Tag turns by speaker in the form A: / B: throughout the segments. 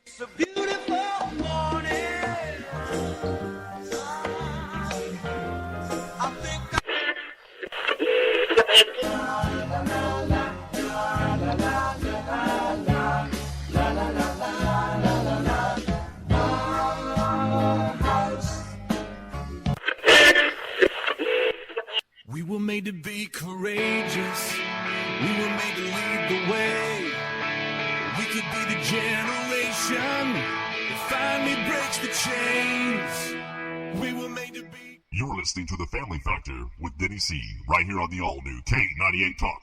A: It's a beautiful morning. I think we were made to be courageous. We were made to lead the way. We could be the generation that finally breaks the chains. We were made to be.
B: You're listening to The Family Factor with Denny C. right here on the all-new K98 Talk.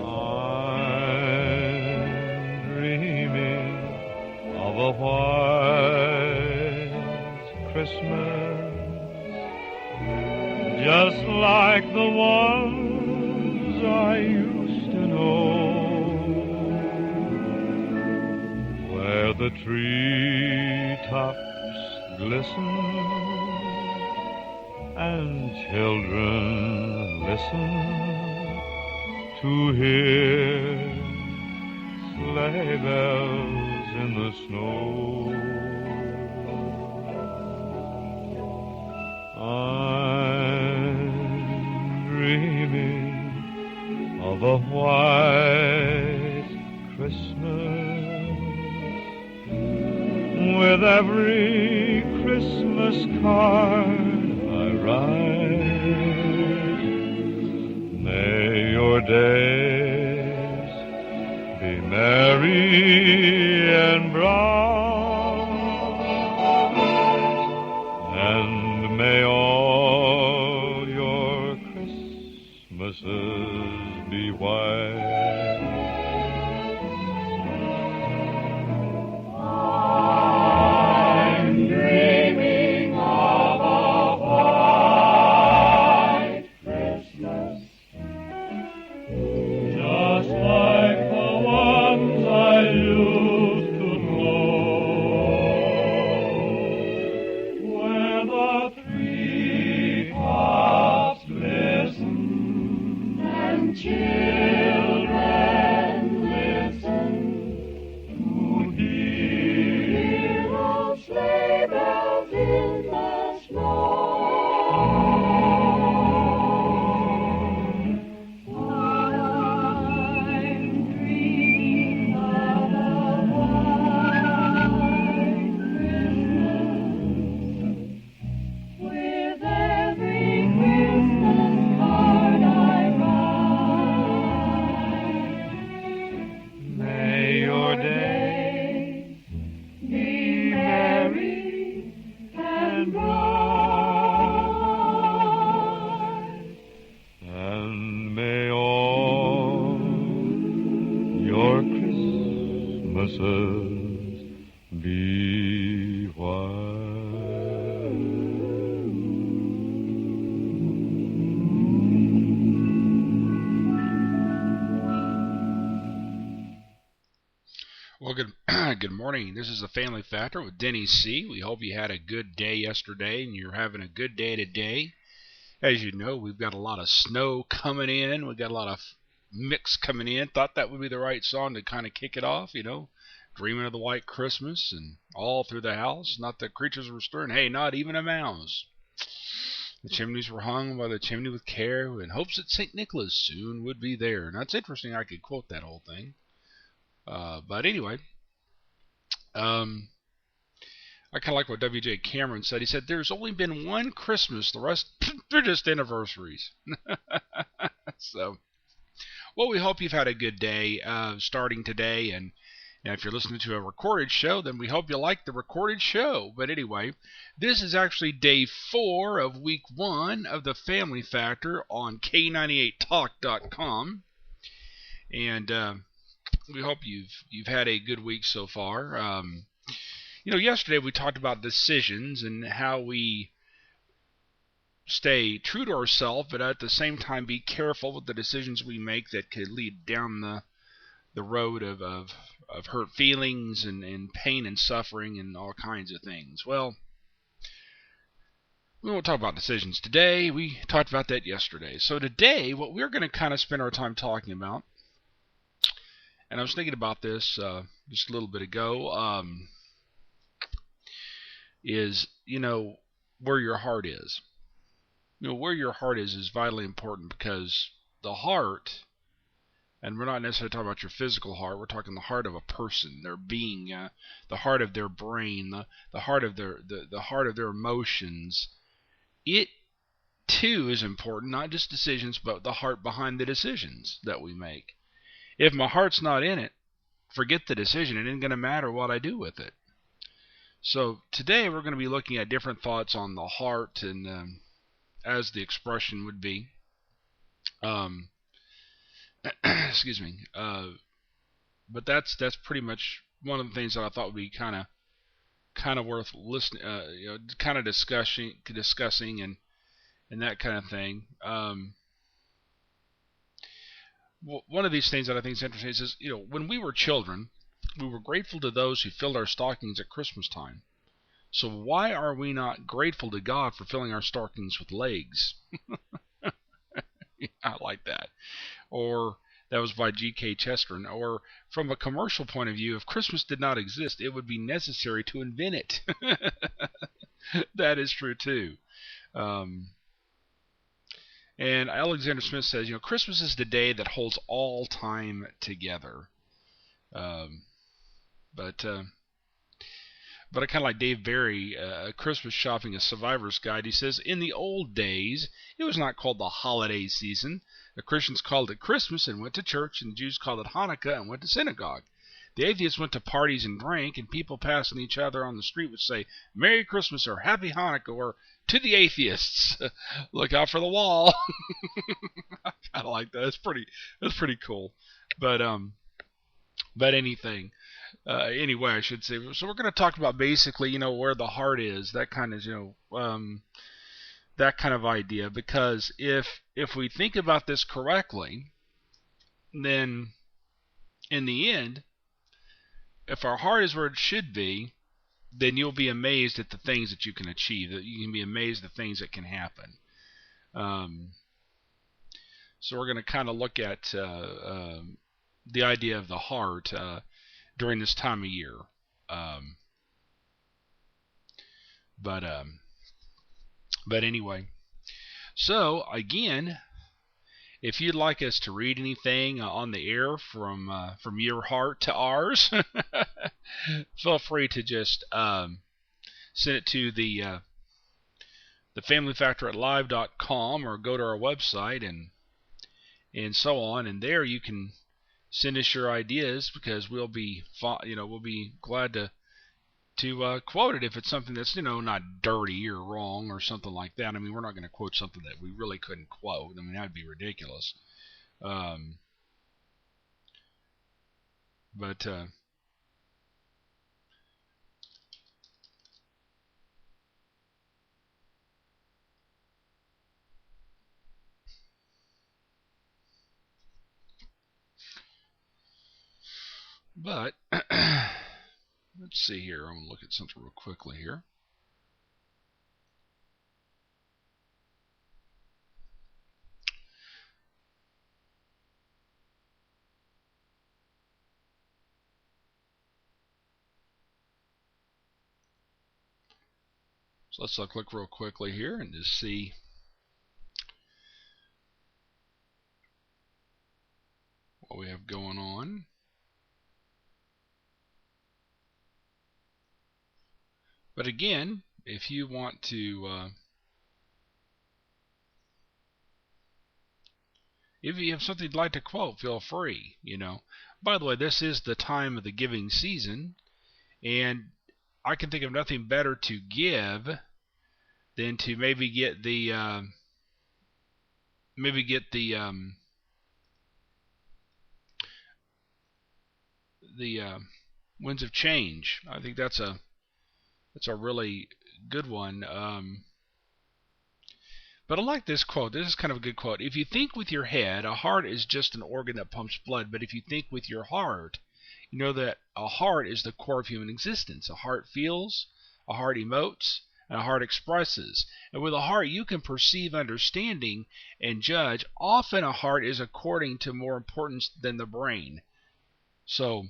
C: I'm dreaming of a white Christmas, just like the ones I used to know, where the treetops glisten and children listen to hear sleigh bells in the snow. I'm dreaming of a white Christmas, with every Christmas card I write. May your days be merry and bright, and may all your Christmases be white. I'm dreaming of a white Christmas, just like the ones I used to know, where the treetops glisten and children listen to hear those sleigh bells in the snow. I'm dreaming of a white Christmas, with every Christmas card I write. May your days be merry and bright, and may all your Christmases be
D: Well, good morning. This is the Family Factor with Denny C. We hope you had a good day yesterday and you're having a good day today. As you know, we've got a lot of snow coming in. We've got a lot of mix coming in. Thought that would be the right song to kind of kick it off, you know. Dreaming of the White Christmas and all through the house. Not that creatures were stirring. Hey, not even a mouse. The chimneys were hung by the chimney with care in hopes that St. Nicholas soon would be there. And that's interesting. I could quote that whole thing. But anyway, I kind of like what W.J. Cameron said. He said, there's only been one Christmas. The rest, they're just anniversaries. So, well, we hope you've had a good day starting today. And if you're listening to a recorded show, then we hope you like the recorded show. But anyway, this is actually day 4 of week 1 of the Family Factor on K98Talk.com. And we hope you've had a good week so far. Yesterday we talked about decisions and how we stay true to ourselves, but at the same time be careful with the decisions we make that could lead down the road of hurt feelings and pain and suffering and all kinds of things. Well, we won't talk about decisions today. We talked about that yesterday. So today, what we're going to kind of spend our time talking about, and I was thinking about this just a little bit ago, is, where your heart is. Where your heart is vitally important, because the heart, and we're not necessarily talking about your physical heart, we're talking the heart of a person, their being, the heart of their brain, the heart of the heart of their emotions. It too is important, not just decisions, but the heart behind the decisions that we make. If my heart's not in it, forget the decision. It ain't going to matter what I do with it. So today we're going to be looking at different thoughts on the heart, and as the expression would be. Excuse me. But that's pretty much one of the things that I thought would be kind of worth listening, kind of discussing and that kind of thing. One of these things that I think is interesting is, when we were children, we were grateful to those who filled our stockings at Christmas time. So why are we not grateful to God for filling our stockings with legs? I like that. Or that was by G.K. Chesterton. Or from a commercial point of view, if Christmas did not exist, it would be necessary to invent it. That is true too. And Alexander Smith says, Christmas is the day that holds all time together. But I kind of like Dave Barry, Christmas Shopping, a Survivor's Guide. He says, in the old days, it was not called the holiday season. The Christians called it Christmas and went to church, and the Jews called it Hanukkah and went to synagogue. The atheists went to parties and drank, and people passing each other on the street would say, Merry Christmas or Happy Hanukkah, or to the atheists, look out for the wall. I kind of like that. That's pretty cool. But anything. Anyway, I should say. So we're going to talk about basically, where the heart is, that kind of, that kind of idea. Because if we think about this correctly, then in the end, if our heart is where it should be, then you'll be amazed at the things that you can achieve. That you can be amazed at the things that can happen. So we're going to kind of look at the idea of the heart during this time of year. But anyway, so again, if you'd like us to read anything on the air from your heart to ours, feel free to just send it to the familyfactor@live.com, or go to our website and so on, and there you can send us your ideas, because we'll be glad to quote it if it's something that's not dirty or wrong or something like that. I mean, we're not going to quote something that we really couldn't quote. I mean, that'd be ridiculous. But let's see here. I'm going to look at something real quickly here. So let's look real quickly here and just see what we have going on. But again, if you want to, if you have something you'd like to quote, feel free. By the way, this is the time of the giving season, and I can think of nothing better to give than to maybe get the winds of change. I think that's a really good one. But I like this quote. This is kind of a good quote. If you think with your head, a heart is just an organ that pumps blood. But if you think with your heart, you know that a heart is the core of human existence. A heart feels, a heart emotes, and a heart expresses. And with a heart you can perceive understanding and judge. Often a heart is according to more importance than the brain. So,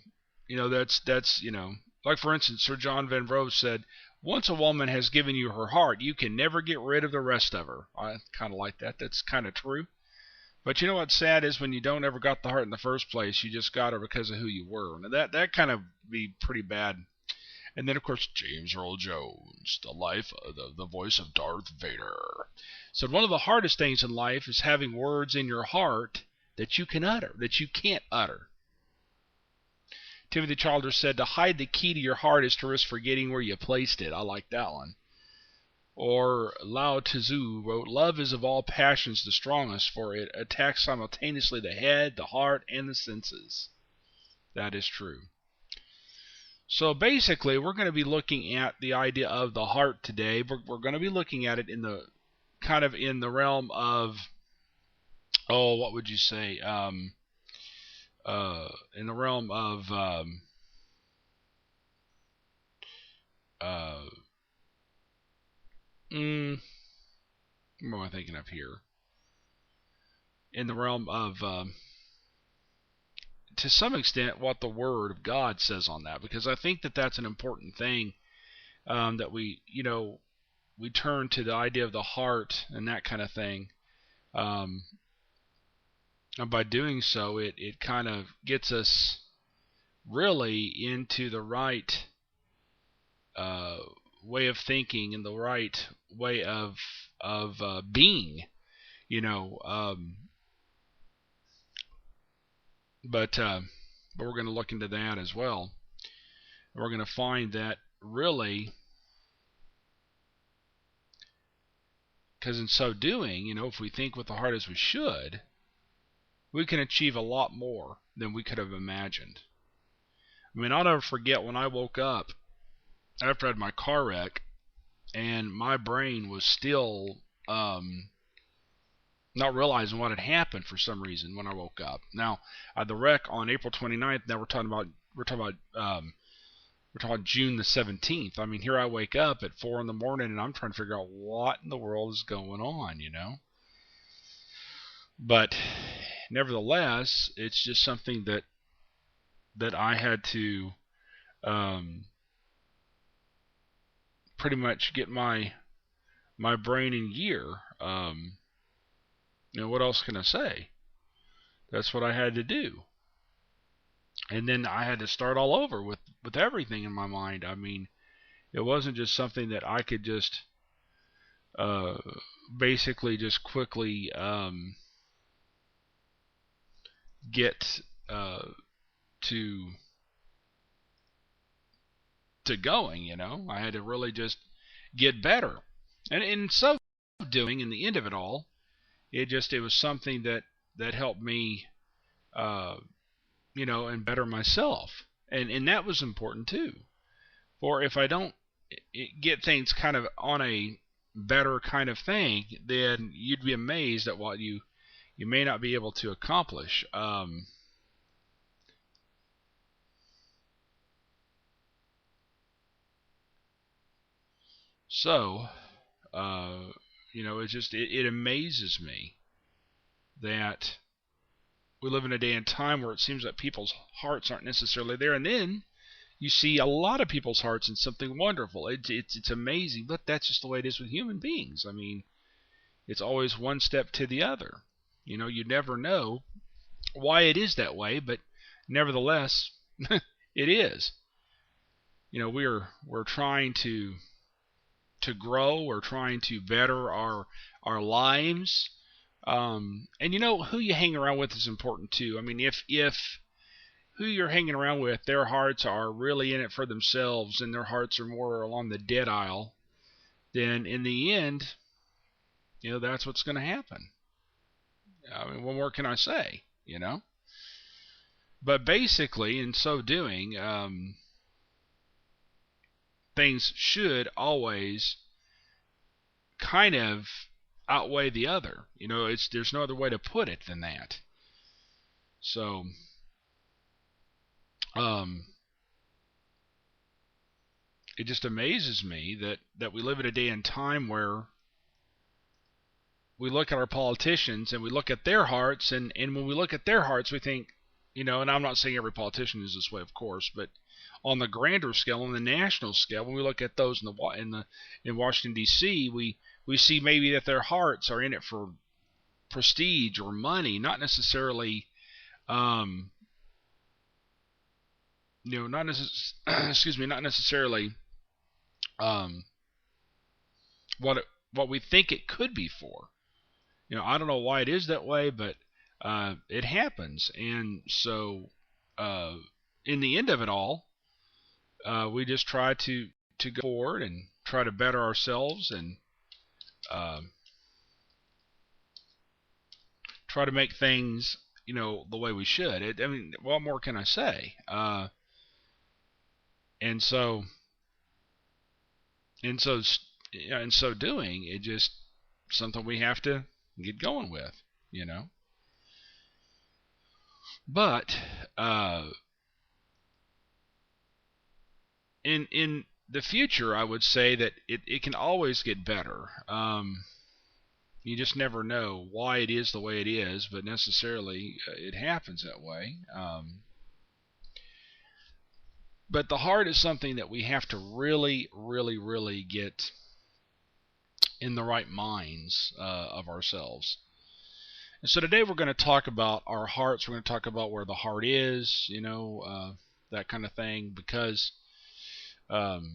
D: that's like for instance, Sir John Van Rove said, once a woman has given you her heart, you can never get rid of the rest of her. I kind of like that. That's kind of true. But you know what's sad is when you don't ever got the heart in the first place, you just got her because of who you were. Now that kind of be pretty bad. And then, of course, James Earl Jones, the voice of Darth Vader. So one of the hardest things in life is having words in your heart that you can utter, that you can't utter. Timothy Childers said, to hide the key to your heart is to risk forgetting where you placed it. I like that one. Or Lao Tzu wrote, love is of all passions the strongest, for it attacks simultaneously the head, the heart, and the senses. That is true. So basically, we're going to be looking at the idea of the heart today. We're going to be looking at it in the realm of, what would you say? In the realm of what am I thinking of here? In the realm of, to some extent, what the Word of God says on that, because I think that that's an important thing, that we turn to the idea of the heart and that kind of thing. And by doing so, it kind of gets us really into the right way of thinking and the right way of being, but we're going to look into that as well. We're going to find that really, because in so doing, if we think with the heart as we should, we can achieve a lot more than we could have imagined. I mean, I'll never forget when I woke up after I had my car wreck, and my brain was still not realizing what had happened for some reason when I woke up. Now, I had the wreck on April 29th. Now we're talking about June the 17th. I mean, here I wake up at 4 in the morning, and I'm trying to figure out what in the world is going on, But nevertheless, it's just something that I had to pretty much get my brain in gear. What else can I say? That's what I had to do. And then I had to start all over with everything in my mind. I mean, it wasn't just something that I could just basically just quickly get to going, I had to really just get better. And in so doing, in the end of it all, it was something that helped me and better myself. And that was important too. For if I don't get things kind of on a better kind of thing, then you'd be amazed at what you may not be able to accomplish. So, it amazes me that we live in a day and time where it seems that people's hearts aren't necessarily there, and then you see a lot of people's hearts in something wonderful. It's amazing, but that's just the way it is with human beings. I mean, it's always one step to the other. You never know why it is that way, but nevertheless, it is. We're trying to grow. We're trying to better our lives. And who you hang around with is important too. I mean, if who you're hanging around with, their hearts are really in it for themselves, and their hearts are more along the dead aisle, then in the end, that's what's going to happen. I mean, what more can I say? But basically, in so doing, things should always kind of outweigh the other. There's no other way to put it than that. So, it just amazes me that we live in a day and time where we look at our politicians and we look at their hearts, and when we look at their hearts, we think, and I'm not saying every politician is this way, of course, but on the grander scale, on the national scale, when we look at those in Washington D.C., we see maybe that their hearts are in it for prestige or money, not necessarily, not necessarily what what we think it could be for. I don't know why it is that way, but it happens. And so, in the end of it all, we just try to go forward and try to better ourselves and try to make things, the way we should. What more can I say? And so, in so doing, it just something we have to get going with. But in the future, I would say that it can always get better. You just never know why it is the way it is, but necessarily it happens that way. But the heart is something that we have to really, really, really get in the right minds of ourselves. And so today we're going to talk about our hearts. We're going to talk about where the heart is, that kind of thing, because the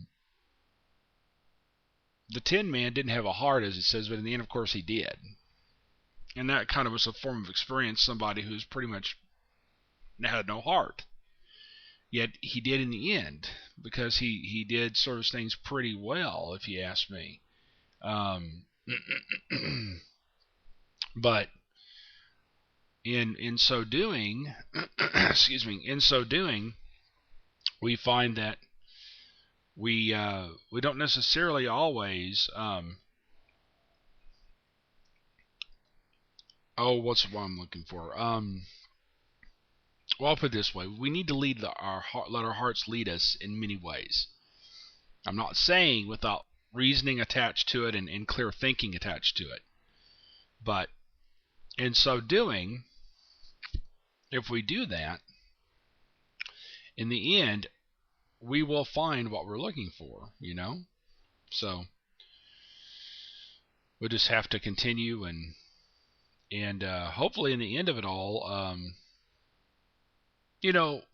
D: Tin Man didn't have a heart, as it says, but in the end, of course, he did. And that kind of was a form of experience, somebody who's pretty much had no heart. Yet he did in the end, because he did sort of things pretty well, if you ask me. But in so doing, we find that we don't necessarily always what's what I'm looking for? Well, I'll put it this way: we need to let our hearts lead us in many ways. I'm not saying without reasoning attached to it and clear thinking attached to it, but in so doing, if we do that, in the end, we will find what we're looking for. So we'll just have to continue and hopefully in the end of it all,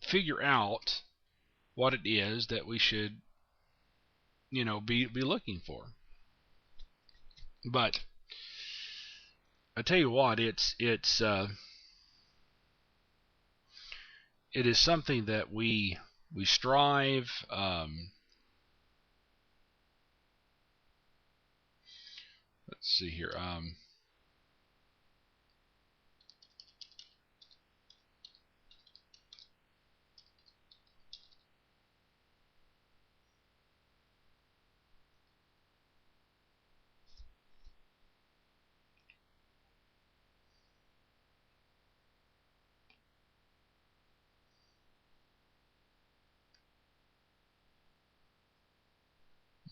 D: figure out what it is that we should, be looking for. But I tell you what, it is something that we strive. Let's see here. I'm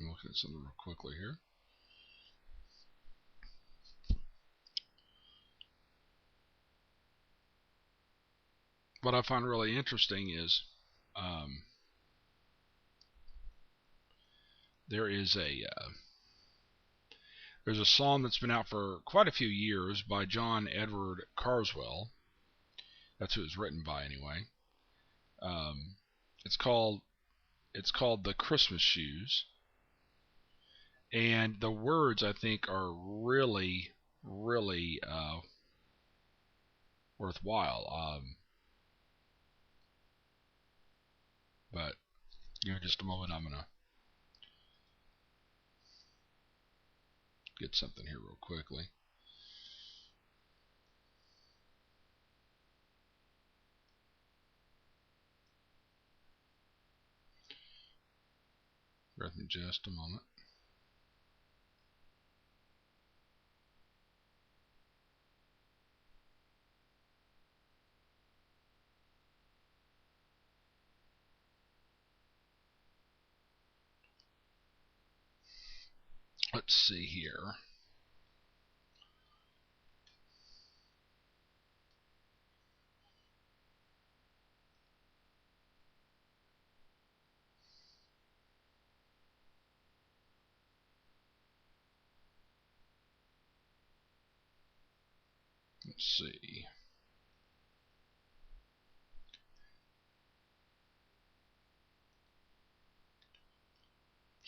D: looking at something real quickly here. What I find really interesting is there's a song that's been out for quite a few years by John Edward Carswell. That's who it's written by, anyway. It's called "The Christmas Shoes," and the words, I think, are really, really worthwhile. But give me just a moment. I'm gonna get something here real quickly. Bear with me just a moment. Let's see here. Let's see.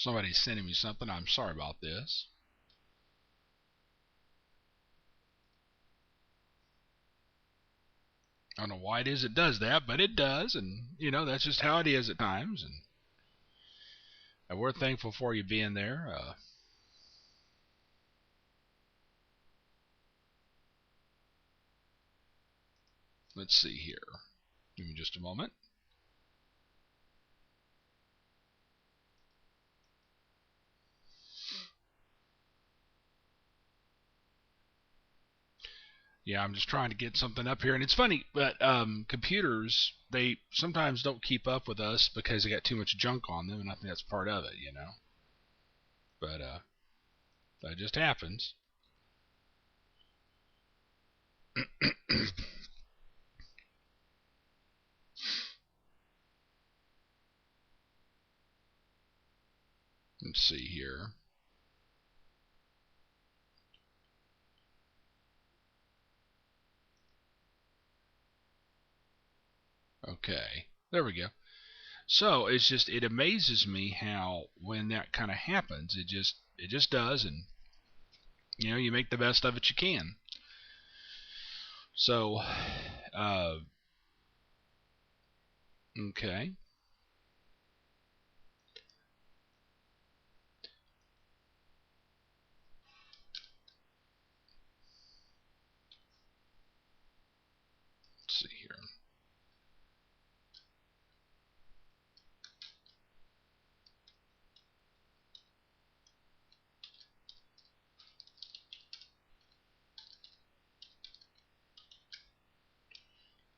D: Somebody's sending me something. I'm sorry about this. I don't know why it is it does that, but it does, and that's just how it is at times. And we're thankful for you being there. Let's see here. Give me just a moment. Yeah, I'm just trying to get something up here, and it's funny, but computers, they sometimes don't keep up with us because they got too much junk on them, and I think that's part of it, But that just happens. Let's see here. Okay, there we go. So it amazes me how when that kind of happens, it just does, and you make the best of it you can. So, okay. Let's see here.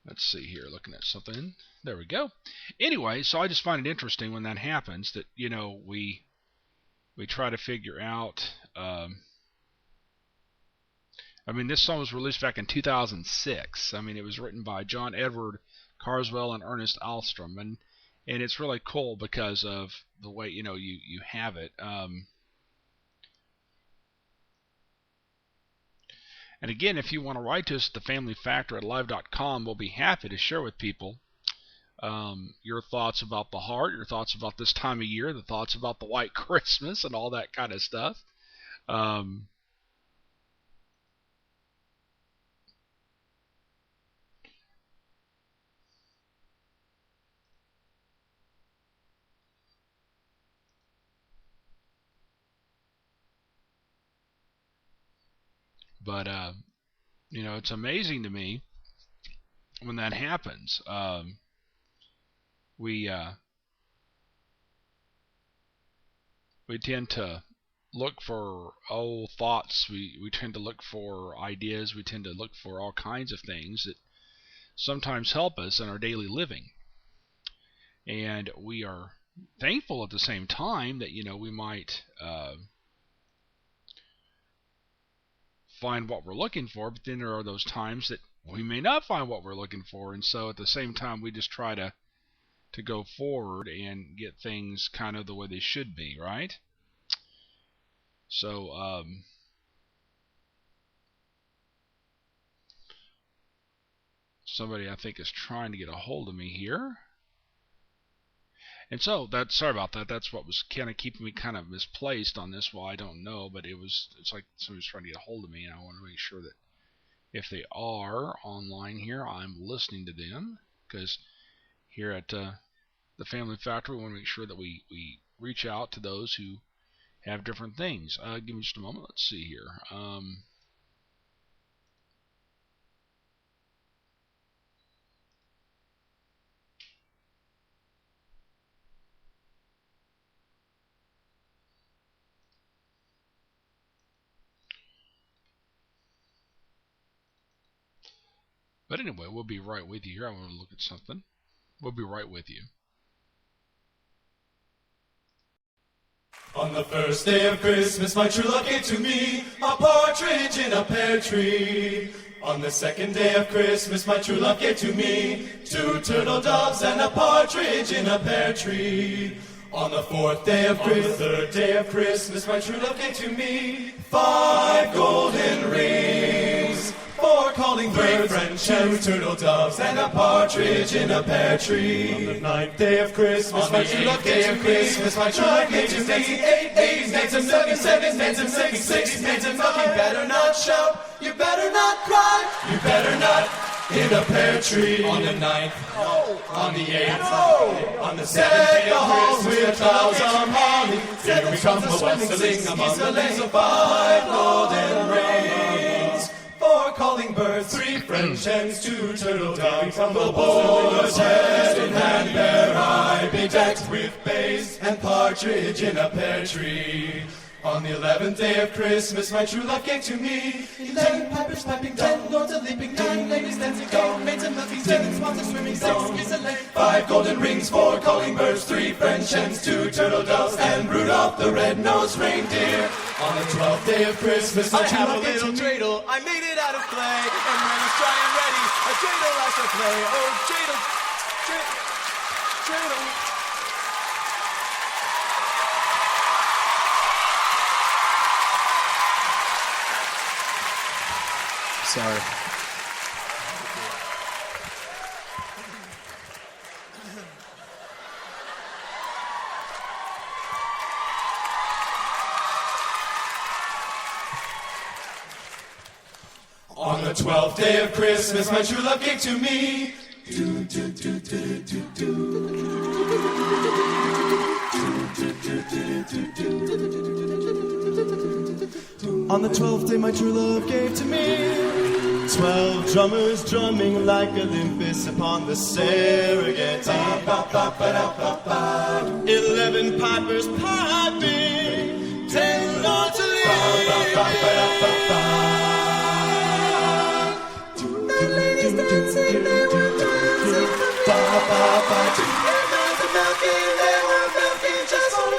D: Let's see here, looking at something. There we go. Anyway, so I just find it interesting when that happens that, we try to figure out. This song was released back in 2006. It was written by John Edward Carswell and Ernest Alstrom, and it's really cool because of the way you have it. And again, if you want to write to us at thefamilyfactor@live.com, we'll be happy to share with people your thoughts about the heart, your thoughts about this time of year, the thoughts about the white Christmas, and all that kind of stuff. But it's amazing to me when that happens. We tend to look for thoughts. We tend to look for ideas. We tend to look for all kinds of things that sometimes help us in our daily living. And we are thankful at the same time that we might find what we're looking for, but then there are those times that we may not find what we're looking for, and so at the same time we just try to go forward and get things kind of the way they should be, right? So somebody I think is trying to get a hold of me here. And so sorry about that. That's what was kind of keeping me kind of misplaced on this. Well, I don't know, but it's like somebody's trying to get a hold of me, and I want to make sure that if they are online here, I'm listening to them, because here at the Family Factor, we want to make sure that we reach out to those who have different things. Give me just a moment. Let's see here. But anyway, we'll be right with you here. I want to look at something. We'll be right with you.
A: On
E: On the first day of Christmas, my true love gave to me a partridge in a pear tree. On the second day of Christmas, my true love gave to me 2 turtle doves and a partridge in a pear tree. On the fourth day of Christmas, the third day of Christmas, my true love gave to me 5 golden rings, 4 calling birds, 2 turtle doves, and a partridge in a pear tree. On the ninth day of Christmas, my true love gave to me 8 days, maids and milking, 7 maids and milking, 6 maids and milking. Better not shout, you better not cry, you better not in a pear tree. On the ninth, on the 8th, on the 7th day of Christmas, with clouds of holly, here we come a-whistling among the lanes of 5 golden rings, 4 calling birds, 3 French hens, 2 turtle doves, the boys hand in hand bear I, bedecked with bays and partridge in a pear tree. On the 11th day of Christmas, my true love gave to me 11 pipers piping, 10 lords a leaping, 9 ladies dancing, 8 maids a milking, 7 swans a swimming, 6 geese a laying, 5 golden rings, 4 calling birds, 3 French hens, 2 turtle doves, and Rudolph the red-nosed reindeer. On the 12th day of Christmas, my true love gave to me a little dreidel. I made it out of clay, and when it's dry and ready, a dreidel I shall play. Oh, dreidel, dreidel. Sorry. On the 12th day of Christmas, my true love gave to me On the 12th day, my true love gave to me 12 drummers drumming like Olympus upon the Serengeti. 11 pipers piping, 10 lords a leaping. 9 ladies dancing, they were dancing for me. 8 maids a milking, they were milking just for me.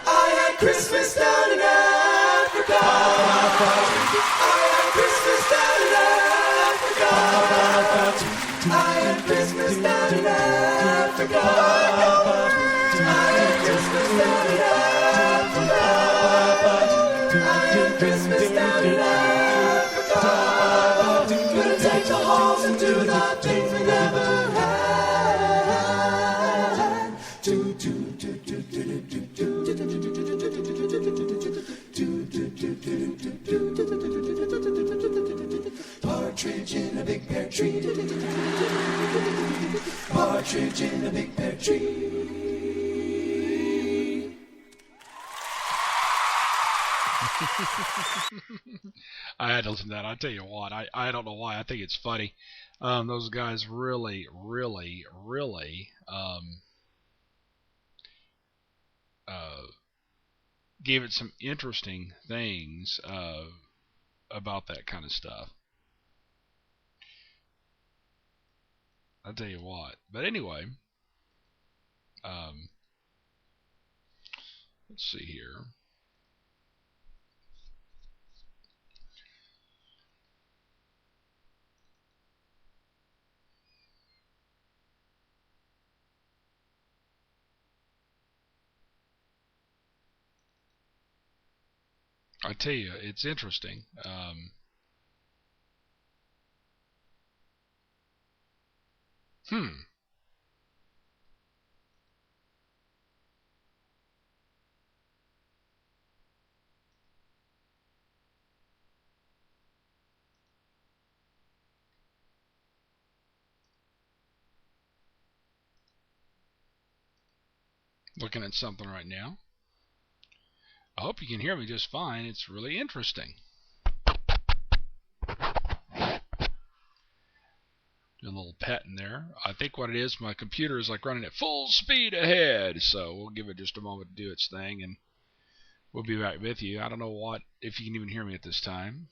E: I had Christmas down in Africa. I had Christmas down in Africa. I had Christmas down in Africa. I had Christmas down in Africa. I had Christmas down in Africa. Gonna take the halls and do the things we never had. Partridge in a big pear tree. Partridge in a big pear tree.
D: I had to listen to that. I tell you what, I don't know why. I think it's funny. Those guys really gave it some interesting things about that kind of stuff. I'll tell you what. But anyway, let's see here. I tell you, it's interesting. Looking at something right now. I hope you can hear me just fine. It's really interesting. Do a little petting there. I think what it is, my computer is like running at full speed ahead. So we'll give it just a moment to do its thing, and we'll be back with you. I don't know if you can even hear me at this time.